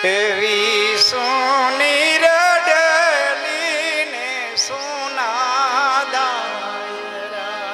એવી સોની રડલી ને સોના દાયરા,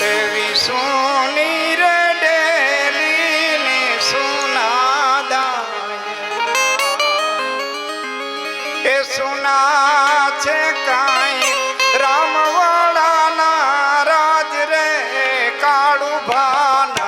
એવી સોની રડલી ને સોના દાયરા, એ સોના છે કાંઈ રામવાળાના રાજ રે કાળું ભાના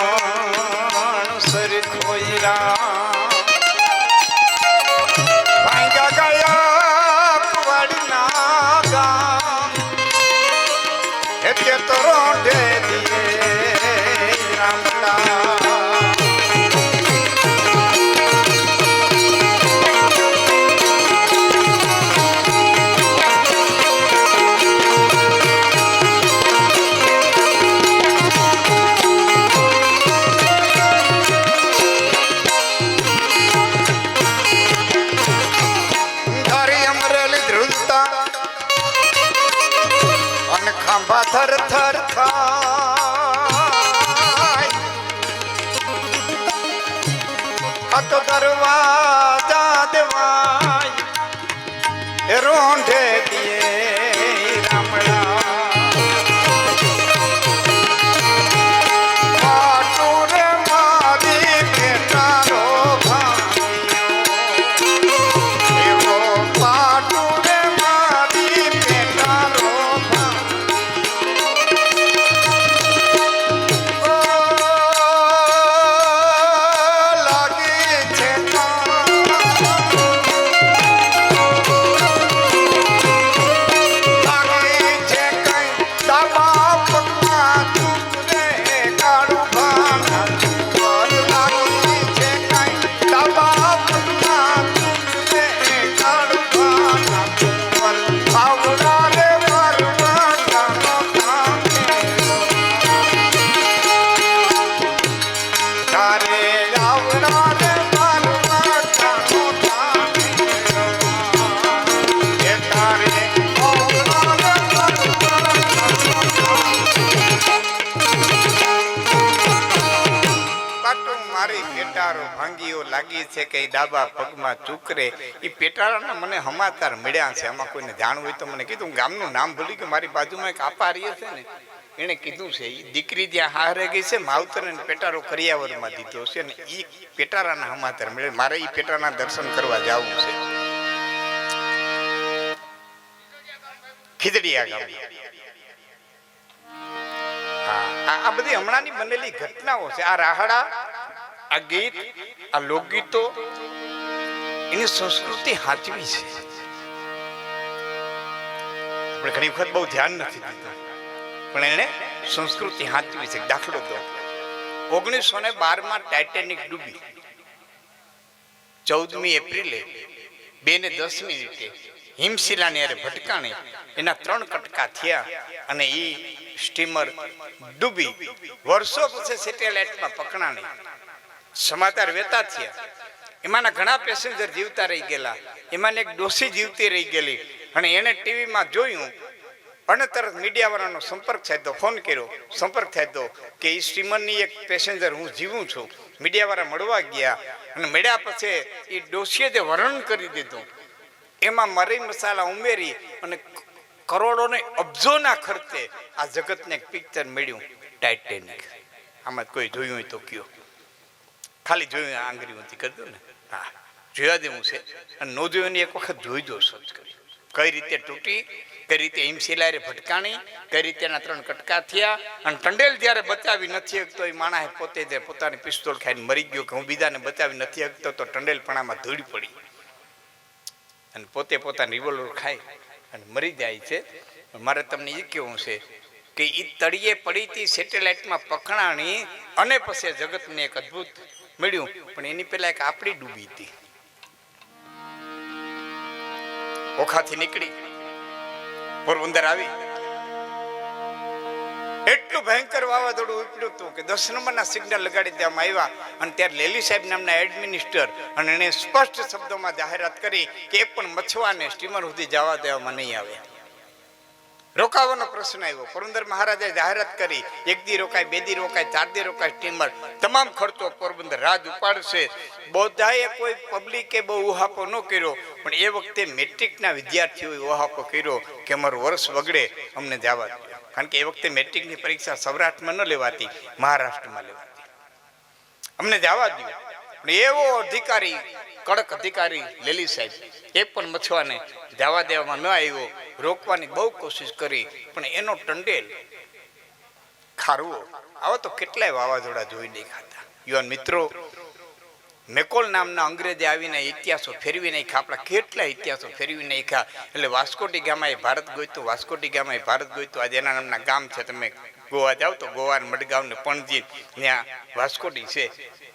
રાવણ સરખોઈ રામ ભાંગ્યા ગયા કુવાડના ગામ, એટલે તો રોંઢે દીએ રામડા ખાંભા થર થર થાય, આ તો દરવાજા દેવાય એ રોંઢે દીએ રામડા પાટું રે મારી બેટારો ભાંગ્યો, એવો પાટું રે મારી બેટારો પેટારો ભાંગીઓ લાગી છે કે ડાબા પગમાં ચૂકરે. એ પેટારાના મને સમાચાર મળ્યા છે. આમાં કોઈને જાણવું હોય તો મને કીધું. ગામનું નામ ભૂલી કે મારી બાજુમાં એક આપા રહે છે ને, એણે કીધું છે એ દીકરી ત્યાં હારે ગઈ છે, માવતરને પેટારો કરિયાવરમાં દીધો છે ને એ પેટારાના સમાચાર મળે. મારે એ પેટારાના દર્શન કરવા જવું છે. ખીજડીયા ગામ. આ બધી હમણાંની બનેલી ઘટનાઓ છે. આ રાહડા, આ ગીત, આ લોકગીતો એની સંસ્કૃતિ સાચવી છે. આપણે ઘણી વખત બહુ ધ્યાન નથી દીધું, પણ એને સંસ્કૃતિ સાચવી છે. દાખલો તો 1912 ટાઇટેનિક ડૂબી. 14મી એપ્રિલે 2:10 હિમશિલાની અરે ભટકાણી. એના 3 કટકા થયા અને એ સ્ટીમર ડૂબી. વર્ષો પછી સેટેલાઇટમાં પકડાણી. સમાચાર વેતા થયા. એમાંના ઘણા પેસેન્જર જીવતા રહી ગયેલા. એમાં એક ડોસી જીવતી રહી ગયેલી અને એને ટીવીમાં જોયું અને તરત મીડિયાવાળાનો સંપર્ક થાય તો ફોન કર્યો. સંપર્ક થાય તો કે એ સ્ટીમરની એક પેસેન્જર હું જીવું છું. મીડિયાવાળા મળવા ગયા અને મળ્યા પછી એ ડોસીએ જે વર્ણન કરી દીધું એમાં મરી મસાલા ઉમેરી અને કરોડો ને અબજોના ખર્ચે આ જગતને એક પિક્ચર મળ્યું, ટાઇટેનિક. આમાં કોઈ જોયું હોય તો કયો. ખાલી જોયું આંગળી ઊંચી કરી દો ને. હા, જોયા જેવું છે. અને ન જોયું એક વખત જોઈ દો. સર્ચ કરી કઈ રીતે તૂટી, કઈ રીતે હિમશિલાએ ભટકાણી, કઈ રીતે એના 3 કટકા થયા. અને ટંડેલ જ્યારે બચાવી નથી શકતો એ માણસે પોતે જે પોતાની પિસ્તોલ ખાઈને મરી ગયો કે હું બીજાને બચાવી નથી શકતો, તો ટંડેલપણામાં ધૂળ પડી અને પોતે પોતાની રિવોલ્વર ખાઈ અને મરી જાય છે. મારે તમને એ કહેવું છે કે એ તળિયે પડી હતી, સેટેલાઇટમાં પકડાણી અને પછી જગતને એક અદ્ભુત મળ્યું. પણ એની પહેલા એક આપણી ડૂબી હતી. ઓખાથી નીકળી પોરબંદર આવી. એટલું ભયંકર વાવાઝોડું ઉપડ્યું હતું કે 10 નંબરના સિગ્નલ લગાડી દેવામાં આવ્યા. અને ત્યારે લેલી સાહેબ નામના એડમિનિસ્ટર અને એને સ્પષ્ટ શબ્દોમાં જાહેરાત કરી કે એક પણ મછવાને સ્ટીમર સુધી જવા દેવામાં નહીં આવે. રોકાવાનો પ્રશ્ન આવ્યો. પોરબંદર મહારાજાએ જાહેરાત કરી 1 દી રોકાય, 2 દી રોકાય, 4 દી રોકાય સ્ટીમર, તમામ ખર્ચો પોરબંદર રાજ ઉપાડશે. બધાએ કોઈ પબ્લિકે બહુ ઉહાપો ન કર્યો, પણ એ વખતે મેટ્રિકના વિદ્યાર્થીઓએ ઉહાપો કર્યો કે અમારું વર્ષ વગડે, અમને જવા દો. કારણ કે એ વખતે મેટ્રિકની પરીક્ષા સૌરાષ્ટ્રમાં ન લેવાતી, મહારાષ્ટ્રમાં લેવાતી. અમને જવા દો. પણ એવો અધિકારી, કડક અધિકારી લેલી સાહેબ, એક પણ મછવાને જવા દેવામાં ન આવ્યો. રોકવાની બહુ કોશિશ કરી, પણ એનો ટંડેલ ખારવો. આવા તો કેટલાય વાવાઝોડા જોઈ નહીં ખાતા. યુવાન મિત્રો, મેકોલ નામના અંગ્રેજે આવીને ઇતિહાસો ફેરવી નાખ્યા. આપણા કેટલા ઇતિહાસો ફેરવી નાખ્યા. એટલે વાસ્કોડી ગામા એ ભારત ગોઈતું, વાસ્કોડી ગામા એ ભારત ગોઈતું. આજે એના નામના ગામ છે. તમે ગોવા જાઓ તો ગોવા, મડગાંવ ને પણજી, ત્યાં વાસ્કોડી છે.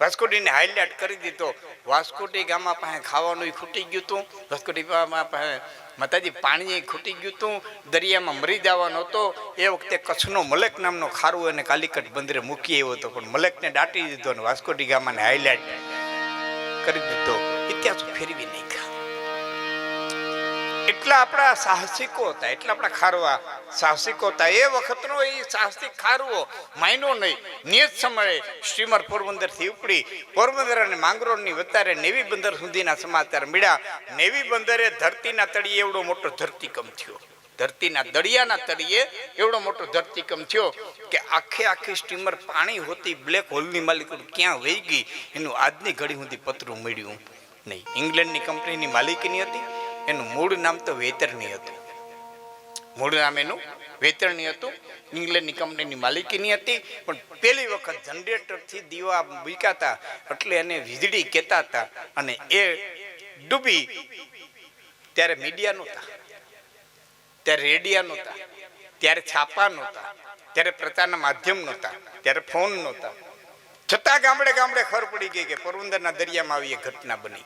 વાસ્કોડીને હાઇલાઇટ કરી દીધો. વાસ્કોડી ગામમાં પાસે ખાવાનું ખૂટી ગયું હતું. વાસ્કોડી ગામમાં પાસે માતાજી પાણી ખૂટી ગયું હતું. દરિયામાં મરી જવાનો હતો. એ વખતે કચ્છનો મલેક નામનો ખારું એને કાલિકટ બંદરે મૂકી આવ્યો હતો, પણ મલેકને દાટી દીધો અને વાસ્કોડી ગામાને હાઇલાઇટ કરી દીધો. ઇતિહાસ ફેરવી નાખ્યા. એટલા આપણા સાહસિકો હતા, એટલા આપણા ખારવા સાહસિકો હતા. એ વખતનો એ સાહસિક ખારવો માયનો નહીં. નિયત સમયે સ્ટીમર પોરબંદરથી ઉપડી. પોરબંદર અને માંગરોળની વતારે નેવી બંદર સુધીના સમાચાર મળ્યા. નેવી બંદરે ધરતીના તળિયે એવડો મોટો ધરતીકંપ થયો. ધરતીના દરિયાના તળિયે એવડો મોટો ધરતીકંપ થયો કે આખી સ્ટીમર પાણી હોતી બ્લેક હોલની માલિકો ક્યાં વહી ગઈ એનું આજની ઘડી સુધી પતરું મળ્યું નહીં. ઇંગ્લેન્ડની કંપનીની માલિકીની હતી. એનું મૂળ નામ તો વેતરની હતું. મૂળ નામ એનું વેતરની હતું. ઇંગ્લેન્ડની કંપનીની માલિકીની હતી. પણ પહેલી વખત જનરેટરથી દીવા મૂકાતા એટલે એને વીજળી કહેતા હતા. અને એ ડૂબી ત્યારે મીડિયા નહોતા, ત્યારે રેડિયા નહોતા, ત્યારે છાપા નહોતા, ત્યારે પ્રચારના માધ્યમ નહોતા, ત્યારે ફોન નહોતા. છતાં ગામડે ગામડે ખબર પડી ગઈ કે પોરબંદરના દરિયામાં આવી એક ઘટના બની.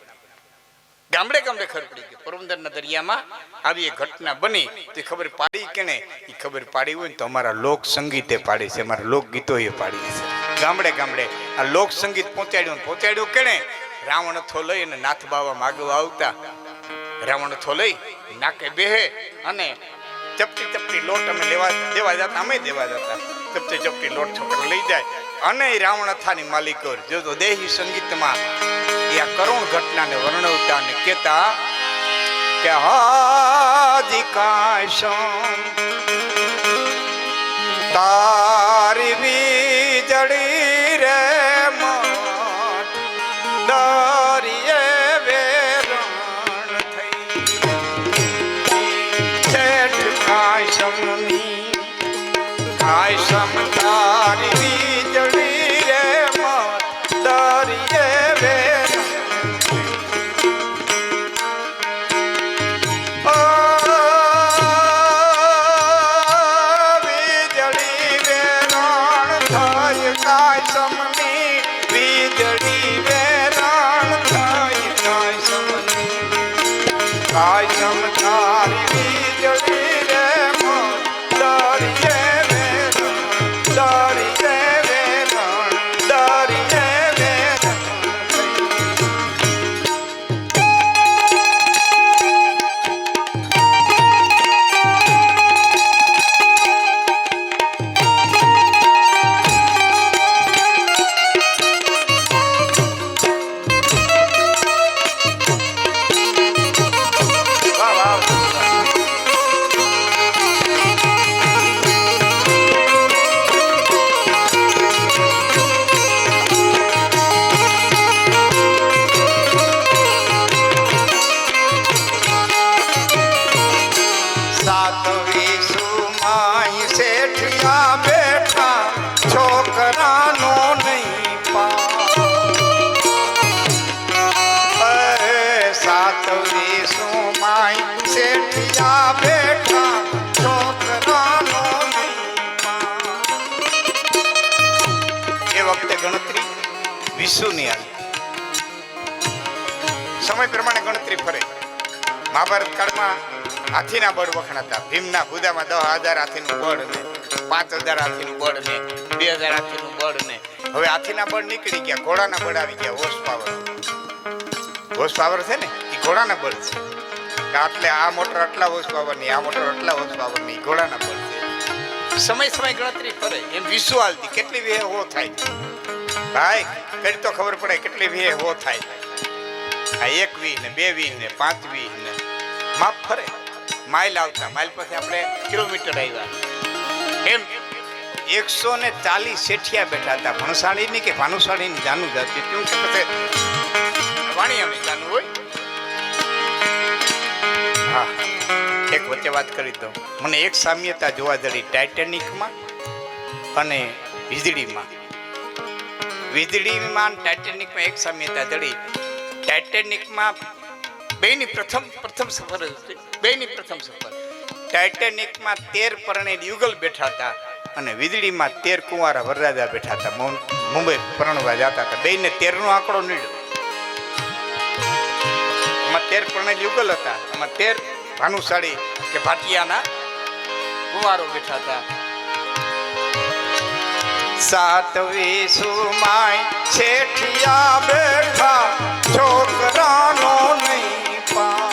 ગામડે ગામડે ખબર પડી ગઈ પોરબંદરના દરિયામાં આવી એક ઘટના બની. તો ખબર પાડી કે ને એ ખબર પાડી હોય ને તો અમારા લોક સંગીતે પાડી છે, અમારા લોકગીતોએ પાડી છે. ગામડે ગામડે આ લોક સંગીત પહોંચાડ્યું કે ને. રાવણ થો લઈ અને નાથ બાવા માગવા આવતા. રાવણ થો લઈ નાકે બેહે અને ચપટી ચપટી લોટ અમે દેવા જતા, અમે દેવા જતા. ચપટી ચપટી લોટ છોકરા લઈ જાય અને રાવણ અથાની માલિકો જો તો દેહી સંગીતમાં એ આ કરુણ ઘટનાને વર્ણવતા અને કહેતા કે હાજી કાશમ તારી વીજળી રે મઠ દરિયે વેરણ થઈ છેઠ કાશમની કાશમ તારી વીજળી રે મઠ દરિયે વેરણ વિશુની આવી સમય પ્રમાણે ગણતરી ફરે. મહાભારત કાળમાં હાથીના બળ વખણાતા. ભીમના ભૂદામાં 10,000 હાથીનું બળ ને 5,000 હાથીનું બળ ને 2,000 હાથીનું બળ ને હવે હાથીના બળ નીકળી ગયા, ઘોડાના બળ આવી ગયા. હોર્સ પાવર છે ને એ ઘોડાના બળ છે. એટલે આ મોટર આટલા હોર્સ પાવર ની, આ મોટર આટલા હોર્સ પાવર ની, ઘોડાના બળ છે. સમય ગણતરી ફરે એમ વિશુ હાલતી કેટલી વે હો થાય ભાઈ કરી તો ખબર પડે કેટલી વે હો થાય. આ 1 વી ને 2 વી ને 5 વી ને માપ ફરે. માઇલ આવતા, માઇલ પછી આપણે કિલોમીટર આવ્યા. એમ 140 શેઠિયા બેઠા હતા. ભણસાળીની કે ભાનુશાળીની જાનું જાતી કેમ કે પછી વાણિયાની જાનું હોય. હા, એક વચ્ચે વાત કરી દઉં. મને એક સામ્યતા જોવા જડી ટાઇટેનિકમાં અને વીજળીમાં. વીજળીમાં ટાઇટેનિકમાં એક સામ્યતા જડી. ટાઇટેનિકમાં બેની પ્રથમ સફર હતી. બેની પ્રથમ સફર. ટાઇટેનિકમાં 13 પરણેલ યુગલ બેઠા હતા અને વીજળીમાં 13 કુંવારા વરરાજા બેઠા હતા. મુંબઈ પરણવા જતા હતા. બેને 13 નો આંકડો નીડ્યો. એમાં 13 પરણેલ યુગલ હતા. એમાં 13 ભાનુશાળી કે ભાટિયાના કુંવારો બેઠા હતા. સાતવી સુમાઈ શેઠિયા બેઠા છોકરાનો નહીં પા.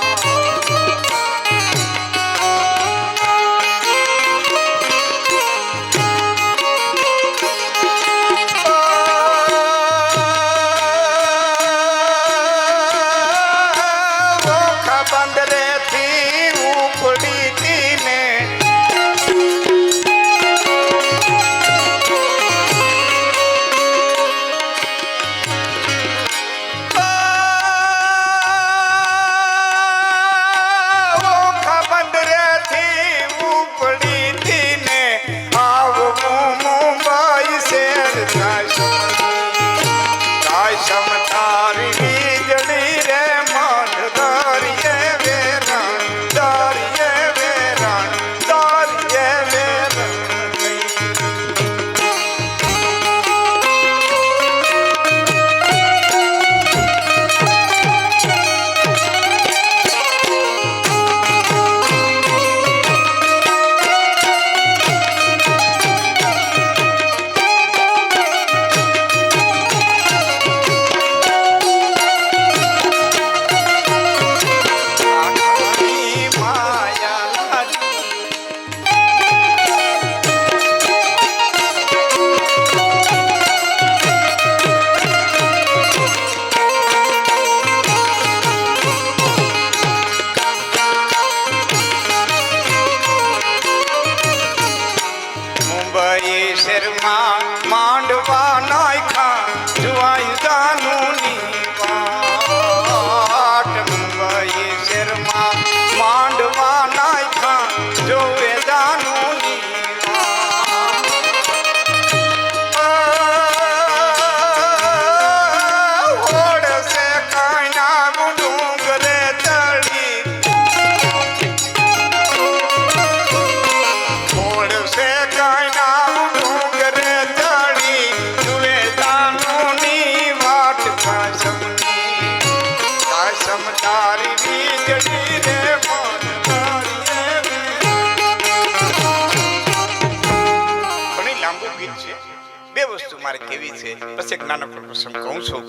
મારે કેવી છે. પછી એક નાનકડો પ્રસંગ કહું છું.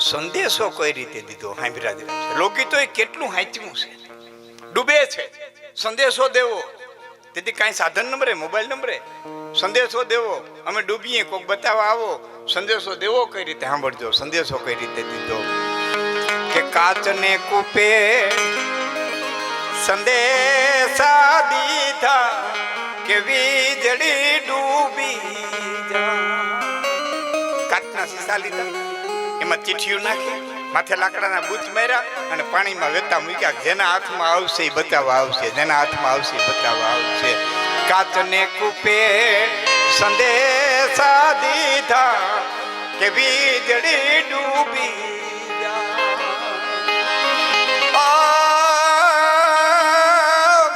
સંદેશો કઈ રીતે દીધો સાંભળ્યા દેવો છે. લોકગીતો એ કેટલું હાંચ્યું છે. ડૂબે છે સંદેશો દેવો. તેથી કાંઈ સાધન નંબરે મોબાઈલ નંબરે સંદેશો દેવો. અમે ડૂબીએ કોક બતાવવા આવો. સંદેશો દેવો કઈ રીતે સાંભળજો. સંદેશો કઈ રીતે દીધો કે કાચને કૂપે સંદેશા દીધા કે વીજળી ડૂબી જા. કાચના સીસા લીધા, એમાં ચીઠીઓ નાખી, માથે લાકડાના બૂચ માર્યા અને પાણીમાં વેતા મૂક્યા. જેના હાથમાં આવશે એ બતાવવા આવશે, જેના હાથમાં આવશે એ બતાવવા આવશે. કાચને કૂપે સંદેશા દીધા કે વીજળી ડૂબી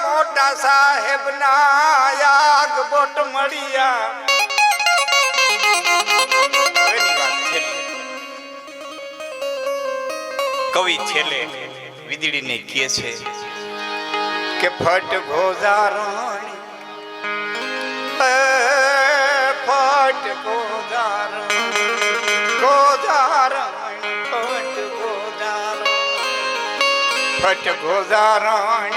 મોટા સાહેબ ના યાગ બોટ મળ્યા. કવિ છેલ્લે વીજળીને કહે છે કે ફટ ગોજારણ ફટ ગોજારણ ગોજારણ ફટ ગોજારણ ફટ ગોજારણ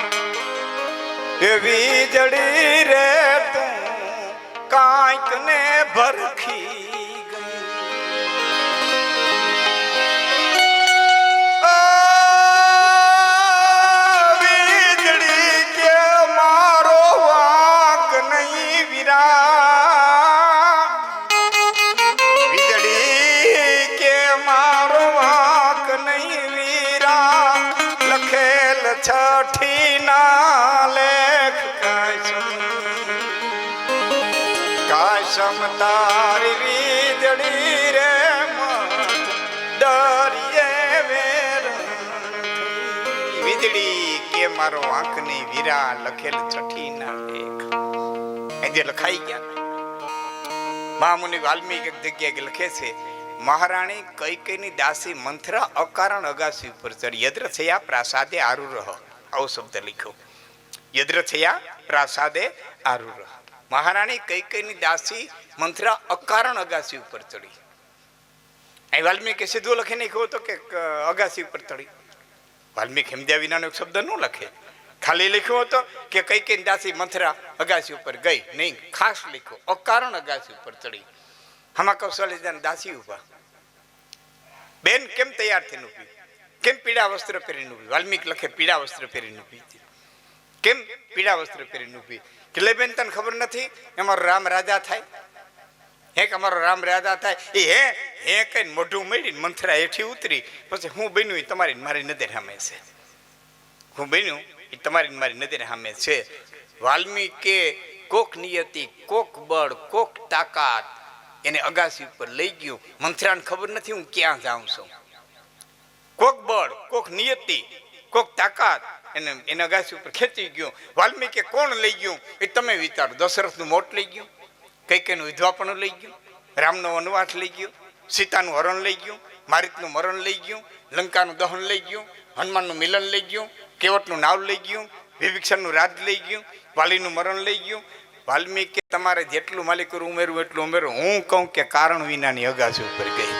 એ વીજળી રે તું કાંઈક ને ભરખી છઠી ના લેખ કાશમ તારી વીજળી રે દરિયે વેર. વીજળી કે મારો વાંક ની વીરા લખેલ છઠી ના લેખ એ લખાઈ ગયા. મહામુનિ વાલ્મીકી એક જગ્યાએ લખે છે મહારાણી કૈકેયીની દાસી મંથરા અકારણ અગાસી ઉપર ચડી યદ્રથયા પ્રાસાદે આરુરહ. આવો શબ્દ લખ્યો, યદ્રથયા પ્રાસાદે આરુરહ. મહારાણી કૈકેયીની દાસી મંથરા અકારણ અગાસી ઉપર ચડી. અહીં વાલ્મીકી સીધું લખી નાખ્યો હતો કે અગાસી ઉપર ચડી. વાલ્મીકી સમજ્યા વિનાનો એક શબ્દ ન લખે, ખાલી લખ્યો હતો કે કૈકેયીની દાસી મંથરા અગાસી ઉપર ગઈ. નહીં, ખાસ લખ્યો અકારણ અગાસી ઉપર ચડી. હમા કૌશલ્ય દાસી ઉભા. બેન કેમ તૈયાર થઈને ઉભી? કેમ પીળા વસ્ત્ર પહેરીને ઉભી? વાલ્મીકી લખે પીળા વસ્ત્ર પહેરીને ઉભી. કેમ પીળા વસ્ત્ર પહેરીને ઉભી? કે લે બેન તને ખબર નથી અમારો રામ રાજા થાય? હે કે અમારો રામ રાજા થાય એ હે કઈ મોઢું મળીને મંથરા હેઠી ઉતરી. પછી હું બન્યું એ તમારી મારી નજર સામે છે. હું બન્યું એ તમારી મારી નજર સામે છે. વાલ્મીકી કોક નિયતિ, કોક બળ, કોક તાકાત એને અગાસી ઉપર લઈ ગયું. મંથરાને ખબર નથી હું ક્યાં જાઉં છું. કોક બળ, કોક નિયતિ, કોક તાકાત એને અગાસી ઉપર ખેંચી ગયું. વાલ્મીકી કોણ લઈ ગયું એ તમે વિચારો. દશરથનું મોટ લઈ ગયું, કૈકેયીનું વિધવાપણું લઈ ગયું, રામનો વનવાસ લઈ ગયું, સીતાનું હરણ લઈ ગયું, મારીતનું મરણ લઈ ગયું, લંકાનું દહન લઈ ગયું, હનુમાનનું મિલન લઈ ગયું, કેવટનું નાવ લઈ ગયું, વિભીષણનું રાજ લઈ ગયું, વાલીનું મરણ લઈ ગયું. વાલ્મીકી તમારે જેટલું માલિકુર ઉમેરવું એટલું ઉમેરું. હું કહું કે કારણ વિનાની અગાસી ઉપર ગઈ.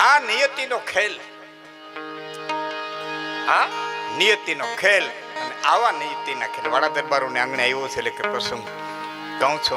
આ નિયતિનો ખેલ, આ નિયતિનો ખેલ. અને આવા નિયતિના ખેલ વાળા દરબારોને આંગણે આવ્યો છે એટલે કે પ્રસંગ કહું છું.